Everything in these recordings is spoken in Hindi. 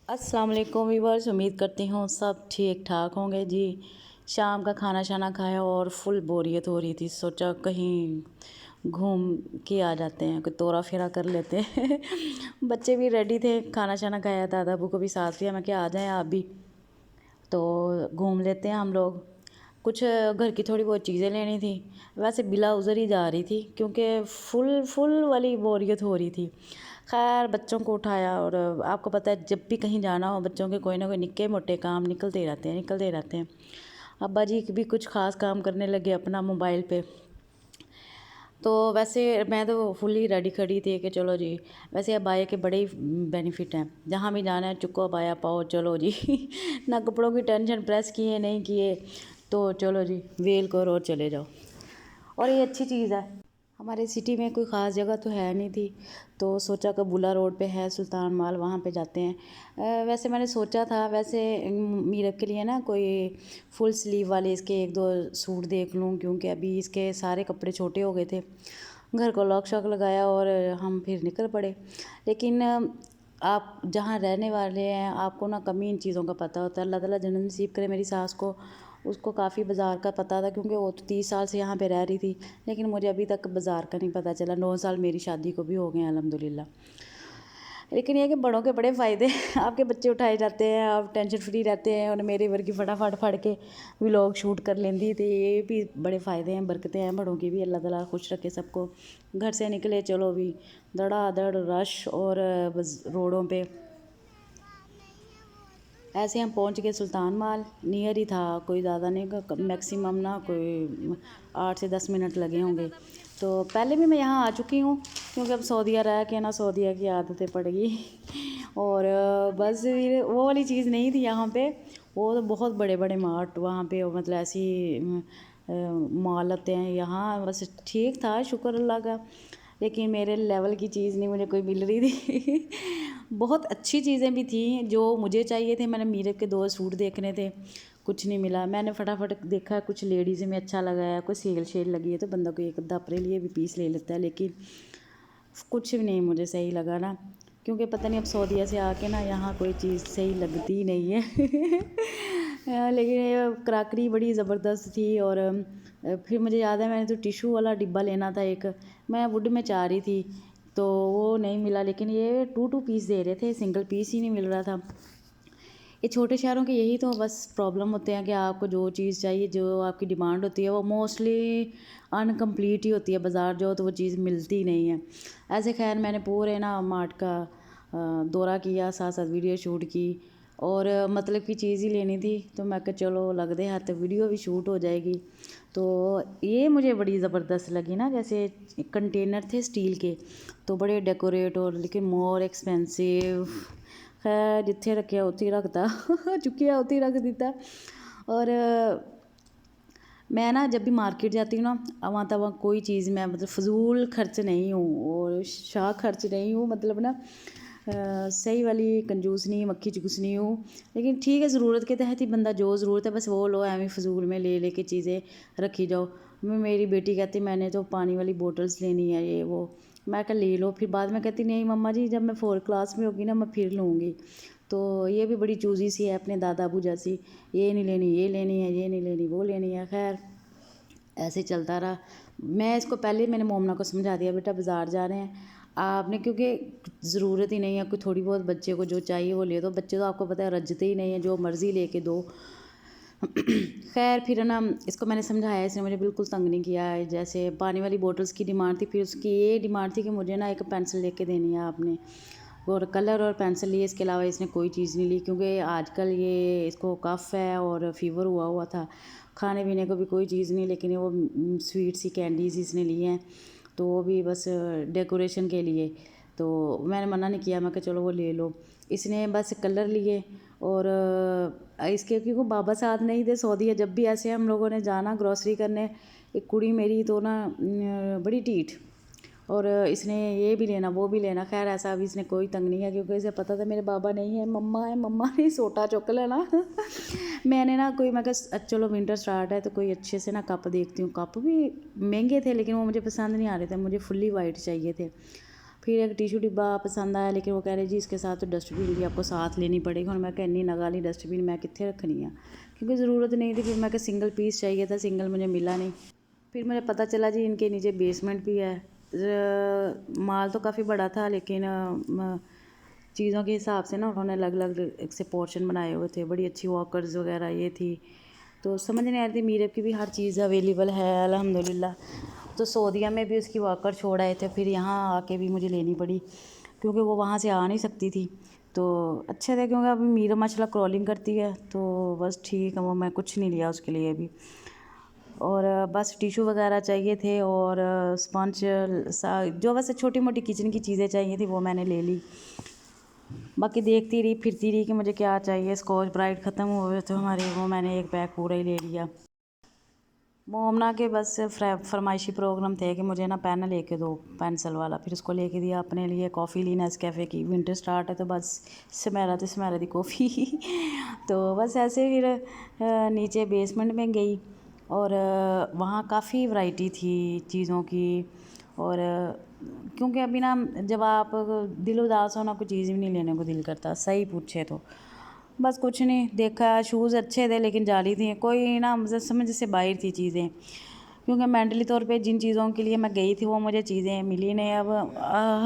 अस्सलाम वालेकुम वीवर्स, उम्मीद करती हूँ सब ठीक ठाक होंगे जी। शाम का खाना शाना खाया और फुल बोरियत हो रही थी, सोचा कहीं घूम के आ जाते हैं, कोई तोरा फेरा कर लेते हैं। बच्चे भी रेडी थे, खाना शाना खाया, दादा अबू को भी साथ लिया, मैं क्या आ जाएं आप भी, तो घूम लेते हैं हम लोग। कुछ घर की थोड़ी बहुत चीज़ें लेनी थी, वैसे बिला उज़र ही जा रही थी क्योंकि फुल फुल वाली बोरियत हो रही थी। खैर बच्चों को उठाया और आपको पता है जब भी कहीं जाना हो बच्चों के कोई ना कोई निक्के मोटे काम निकलते ही रहते हैं। अब्बा जी भी कुछ ख़ास काम करने लगे अपना मोबाइल पे। तो वैसे मैं तो फुली रेडी खड़ी थी कि चलो जी। वैसे अबाया के बड़े ही बेनिफिट हैं, जहाँ भी जाना है चुको अबाया पाओ चलो जी। ना कपड़ों की टेंशन, प्रेस किए नहीं किए, तो चलो जी वेल करो और चले जाओ। और ये अच्छी चीज़ है। हमारे सिटी में कोई ख़ास जगह तो है नहीं थी, तो सोचा कबूला रोड पे है सुल्तान माल, वहाँ पे जाते हैं। वैसे मैंने सोचा था वैसे मीरब के लिए ना कोई फुल स्लीव वाले इसके एक दो सूट देख लूँ, क्योंकि अभी इसके सारे कपड़े छोटे हो गए थे। घर को लॉक शॉक लगाया और हम फिर निकल पड़े। लेकिन आप जहाँ रहने वाले हैं आपको ना कमी इन चीज़ों का पता होता है। अल्लाह ताला जन्नत नसीब करे मेरी सास को, उसको काफ़ी बाज़ार का पता था क्योंकि वो तो 30 साल से यहाँ पे रह रही थी, लेकिन मुझे अभी तक बाज़ार का नहीं पता चला। 9 साल मेरी शादी को भी हो गए हैं अल्हम्दुलिल्लाह। लेकिन ये है कि बड़ों के बड़े फ़ायदे। आपके बच्चे उठाए जाते हैं, आप टेंशन फ्री रहते हैं, और मेरे वर्गी फटाफट फड़ के व्लॉग शूट कर लेंदी, तो ये भी बड़े फ़ायदे हैं, बरकतें हैं बड़ों की भी। अल्लाह ताला खुश रखे सबको। घर से निकले चलो भी धड़ाधड़ रश, और बस रोडों पे ऐसे हम पहुंच गए सुल्तान माल। नियर ही था, कोई ज़्यादा नहीं, मैक्सिमम ना कोई 8 से 10 मिनट लगे होंगे। तो पहले भी मैं यहाँ आ चुकी हूँ, क्योंकि अब सऊदीया रह के ना सऊदीया की आदतें पड़ गई। और बस फिर वो वाली चीज़ नहीं थी यहाँ पे। वो तो बहुत बड़े बड़े मार्ट वहाँ पे, मतलब ऐसी मॉल होते हैं यहाँ। बस ठीक था, शुक्र अल्लाह का। लेकिन मेरे लेवल की चीज़ नहीं मुझे कोई मिल रही थी। बहुत अच्छी चीज़ें भी थी जो मुझे चाहिए थे। मैंने मीरब के 2 सूट देखने थे, कुछ नहीं मिला। मैंने फटाफट देखा, कुछ लेडीज़ में अच्छा लगा है, कोई सेल शेल लगी है तो बंदा कोई एक अद्धा अपने लिए भी पीस ले लेता है, लेकिन कुछ भी नहीं मुझे सही लगा ना। क्योंकि पता नहीं अब सऊदीया से आके ना यहाँ कोई चीज़ सही लगती नहीं है। लेकिन ये क्राकरी बड़ी ज़बरदस्त थी। और फिर मुझे याद है मैंने तो टिशू वाला डिब्बा लेना था एक, मैं वुड में चाह रही थी तो वो नहीं मिला। लेकिन ये 2 पीस दे रहे थे, सिंगल पीस ही नहीं मिल रहा था। ये छोटे शहरों के यही तो बस प्रॉब्लम होते हैं कि आपको जो चीज़ चाहिए, जो आपकी डिमांड होती है, वो मोस्टली अनकम्प्लीट ही होती है। बाज़ार जाओ तो वो चीज़ मिलती नहीं है। ऐसे खैर मैंने पूरे ना मार्ट का दौरा किया, साथ साथ वीडियो शूट की, और मतलब की चीज़ ही लेनी थी, तो मैं कहा चलो लगते हाथ वीडियो भी शूट हो जाएगी। तो ये मुझे बड़ी ज़बरदस्त लगी ना, जैसे कंटेनर थे स्टील के, तो बड़े डेकोरेट, और लेकिन मोर एक्सपेंसिव। खैर जिथे रखिया उत्थे ही रखता। चुकिया उत्थे ही रख दिता। और मैं ना जब भी मार्केट जाती हूँ ना, वहाँ तब कोई चीज़ मैं मतलब फ़जूल खर्च नहीं हूँ और शाह खर्च नहीं हूँ, मतलब ना सही वाली कंजूस नहीं, मक्खी चुगूस नहीं हूँ। लेकिन ठीक है, ज़रूरत के तहत ही बंदा जो ज़रूरत है बस वो लो, एवं फ़जूल में ले के चीज़ें रखी जाओ। मेरी बेटी कहती मैंने तो पानी वाली बोटल्स लेनी है, ये वो। मैं कहा ले लो, फिर बाद में कहती नहीं मम्मा जी जब मैं 4 क्लास में होगी ना मैं फिर लूँगी। तो ये भी बड़ी चूज़ी सी है अपने दादा अबू जैसी, ये नहीं लेनी ये लेनी है, ये नहीं लेनी वो लेनी है। खैर ऐसे चलता रहा। मैं इसको पहले मैंने मोमना को समझा दिया, बेटा बाज़ार जा रहे हैं आपने, क्योंकि ज़रूरत ही नहीं है, कोई थोड़ी बहुत बच्चे को जो चाहिए वो ले दो। बच्चे तो आपको पता है रजते ही नहीं है, जो मर्ज़ी लेके दो। खैर फिर ना इसको मैंने समझाया, इसने मुझे बिल्कुल तंग नहीं किया है। जैसे पानी वाली बोटल्स की डिमांड थी, फिर उसकी ये डिमांड थी कि मुझे ना एक पेंसिल लेके देनी है आपने, और कलर और पेंसिल लिए, इसके अलावा इसने कोई चीज़ नहीं ली। क्योंकि आजकल ये इसको कफ़ है और फीवर हुआ हुआ था। खाने पीने को भी कोई चीज़ नहीं, लेकिन वो स्वीट सी कैंडीज़ इसने ली हैं, तो वो भी बस डेकोरेशन के लिए। तो मैंने मना नहीं किया, मैं कहा चलो वो ले लो। इसने बस कलर लिए, और इसके क्योंकि बाबा साथ नहीं थे सऊदी है, जब भी ऐसे हम लोगों ने जाना ग्रॉसरी करने, एक कुड़ी मेरी तो ना बड़ी ढीठ, और इसने ये भी लेना वो भी लेना। खैर ऐसा अभी इसने कोई तंग नहीं है, क्योंकि इसे पता था मेरे बाबा नहीं है, मम्मा ने सोटा चुक लेना। मैंने ना कोई, मैं कहा चलो विंटर स्टार्ट है तो कोई अच्छे से ना कप देखती हूँ। कप भी महंगे थे लेकिन वो मुझे पसंद नहीं आ रहे थे, मुझे फुल्ली वाइट चाहिए थे। फिर एक टिशू डिब्बा पसंद आया, लेकिन वो कह रहे जी इसके साथ तो डस्टबिन भी आपको साथ लेनी पड़ेगी। और मैं कहनी नगाली डस्टबिन मैं कितने रखनी है, क्योंकि ज़रूरत नहीं थी। फिर मैं कि सिंगल पीस चाहिए था, सिंगल मुझे मिला नहीं। फिर मुझे पता चला जी इनके नीचे बेसमेंट भी है। माल तो काफ़ी बड़ा था, लेकिन चीज़ों के हिसाब से ना उन्होंने अलग अलग एक से पोर्शन बनाए हुए थे। बड़ी अच्छी वॉकर्स वगैरह ये थी, तो समझ नहीं आ रही थी। मीरब की भी हर चीज़ अवेलेबल है अल्हम्दुलिल्लाह। तो सऊदीया में भी उसकी वॉकर छोड़ आए थे, फिर यहाँ आके भी मुझे लेनी पड़ी, क्योंकि वो वहाँ से आ नहीं सकती थी। तो अच्छे थे, क्योंकि अभी मीरब माशाल्लाह क्रॉलिंग करती है, तो बस ठीक है। वो मैं कुछ नहीं लिया उसके लिए भी। और बस टिशू वगैरह चाहिए थे, और स्पंज जो बस छोटी मोटी किचन की चीज़ें चाहिए थी वो मैंने ले ली। बाकी देखती रही फिरती रही कि मुझे क्या चाहिए। स्कॉच ब्राइट ख़त्म हुए तो हमारे, वो मैंने एक बैग पूरा ही ले लिया। मोमना के बस फरमाइशी प्रोग्राम थे कि मुझे ना पेन लेके दो, पेंसिल वाला। फिर उसको लेके दिया। अपने लिए कॉफ़ी ली नेस्कैफ़े की, विंटर स्टार्ट है तो बस स्मैरा दी कॉफ़ी तो बस ऐसे फिर नीचे बेसमेंट में गई, और वहाँ काफ़ी वैरायटी थी चीज़ों की। और क्योंकि अभी ना जब आप दिल उदास हो ना, कोई चीज़ भी नहीं लेने को दिल करता, सही पूछे तो। बस कुछ नहीं देखा। शूज़ अच्छे थे लेकिन जाली थी, कोई ना मुझे समझ से बाहर थी चीज़ें, क्योंकि मेंटली तौर पे जिन चीज़ों के लिए मैं गई थी वो मुझे चीज़ें मिली नहीं। अब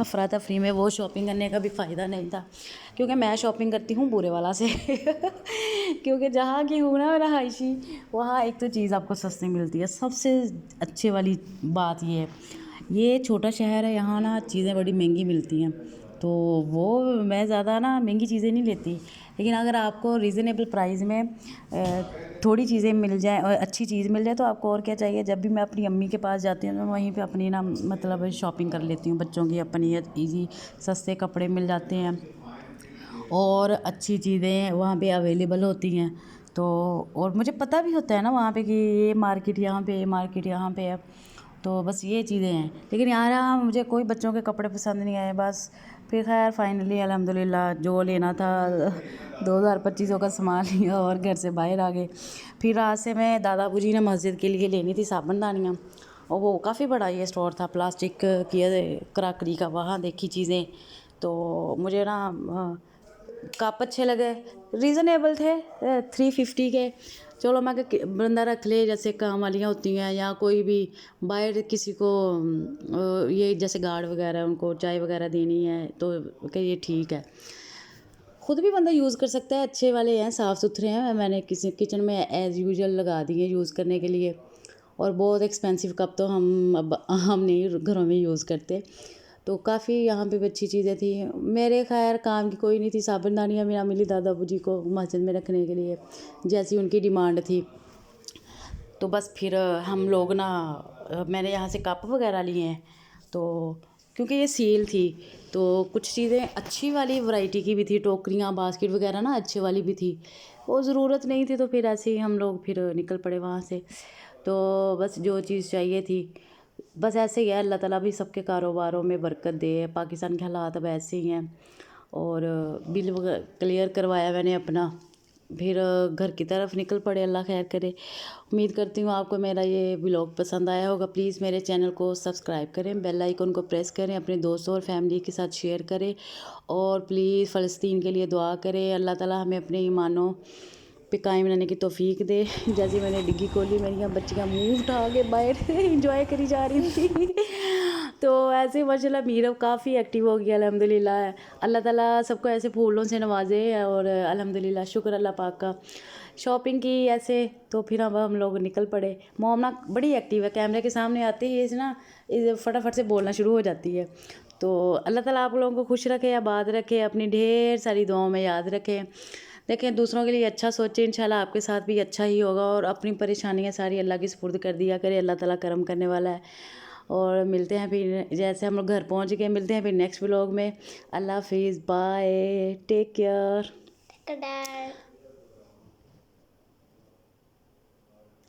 अफरा तफरी में वो शॉपिंग करने का भी फ़ायदा नहीं था, क्योंकि मैं शॉपिंग करती हूँ बुरे वाला से क्योंकि जहाँ की हूँ ना रहायशी, वहाँ एक तो चीज़ आपको सस्ती मिलती है। सबसे अच्छे वाली बात ये छोटा शहर है, यहाँ ना चीज़ें बड़ी महंगी मिलती हैं। तो वो मैं ज़्यादा ना महंगी चीज़ें नहीं लेती, लेकिन अगर आपको रीज़नेबल प्राइस में थोड़ी चीज़ें मिल जाए और अच्छी चीज़ मिल जाए तो आपको और क्या चाहिए। जब भी मैं अपनी अम्मी के पास जाती हूँ तो मैं वहीं पे अपनी ना मतलब शॉपिंग कर लेती हूँ बच्चों की अपनी। ईज़ी सस्ते कपड़े मिल जाते हैं और अच्छी चीज़ें वहाँ पे अवेलेबल होती हैं। तो और मुझे पता भी होता है ना वहाँ पे कि ये मार्केट यहाँ पे, ये मार्केट यहाँ पे है। तो बस ये चीज़ें हैं, लेकिन यहाँ मुझे कोई बच्चों के कपड़े पसंद नहीं आए। बस फिर खैर फाइनली अल्हम्दुलिल्लाह जो लेना था 2025 का सामान लिया और घर से बाहर आ गए। फिर रात से मैं दादा बूजी ने मस्जिद के लिए लेनी थी साबुनदानियाँ, और वो काफ़ी बड़ा ये स्टोर था प्लास्टिक की क्रॉकरी का। वहाँ देखी चीज़ें तो मुझे ना कप अच्छे लगे, रीज़नेबल थे 350 के। चलो मैं बंदा रख ले, जैसे काम वालियाँ होती हैं या कोई भी बाहर किसी को ये जैसे गार्ड वगैरह उनको चाय वगैरह देनी है तो कि ये ठीक है। ख़ुद भी बंदा यूज़ कर सकता है, अच्छे वाले हैं, साफ़ सुथरे हैं। मैंने किसी किचन में एज़ यूजुअल लगा दिए यूज़ करने के लिए। और बहुत एक्सपेंसिव कप तो हम नहीं घरों में यूज़ करते। तो काफ़ी यहाँ पे भी अच्छी चीज़ें थी। मेरे खैर काम की कोई नहीं थी। साबुनदानियाँ भी ना मिली दादा बूजी को मस्जिद में रखने के लिए, जैसी उनकी डिमांड थी। तो बस फिर हम लोग ना मैंने यहाँ से कप वगैरह लिए हैं, तो क्योंकि ये सेल थी तो कुछ चीज़ें अच्छी वाली वैरायटी की भी थी। टोकरियाँ बास्केट वगैरह ना अच्छे वाली भी थी, वो ज़रूरत नहीं थी। तो फिर ऐसे ही हम लोग फिर निकल पड़े वहाँ से। तो बस जो चीज़ चाहिए थी, बस ऐसे ही है। अल्लाह ताला भी सबके कारोबारों में बरकत दे। पाकिस्तान के हालात अब ऐसे ही हैं। और बिल क्लियर करवाया मैंने अपना, फिर घर की तरफ निकल पड़े। अल्लाह खैर करे। उम्मीद करती हूँ आपको मेरा ये व्लॉग पसंद आया होगा। प्लीज़ मेरे चैनल को सब्सक्राइब करें, बेल आइकन को प्रेस करें, अपने दोस्तों और फैमिली के साथ शेयर करें, और प्लीज़ फ़लस्तीन के लिए दुआ करें। अल्लाह ताला हमें अपने ईमानों पे कायम रहने की तौफीक दे। जैसे मैंने डिग्गी खोली, मेरी यहाँ बच्चियाँ मुँह उठा के बाहर इंजॉय करी जा रही थी तो ऐसे माशाल्लाह मीरब काफ़ी एक्टिव हो गया अल्हम्दुलिल्लाह। अल्लाह ताला सबको ऐसे फूलों से नवाजे, और अल्हम्दुलिल्लाह शुक्र अल्लाह पाक का। शॉपिंग की ऐसे, तो फिर अब हम लोग निकल पड़े। मोमना बड़ी एक्टिव है, कैमरे के सामने आते ही इस ना फटाफट से बोलना शुरू हो जाती है। तो अल्लाह ताला आप लोगों को खुश रखे, आबाद रखे, अपनी ढेर सारी दुआओं में याद रखें। देखें दूसरों के लिए अच्छा सोचें, इंशाल्लाह आपके साथ भी अच्छा ही होगा। और अपनी परेशानियां सारी अल्लाह की सुपुर्द कर दिया करे, अल्लाह ताला करम करने वाला है। और मिलते हैं फिर, जैसे हम लोग घर पहुंच गए, मिलते हैं फिर नेक्स्ट व्लॉग में। अल्लाह हाफिज़, बाय, टेक केयर।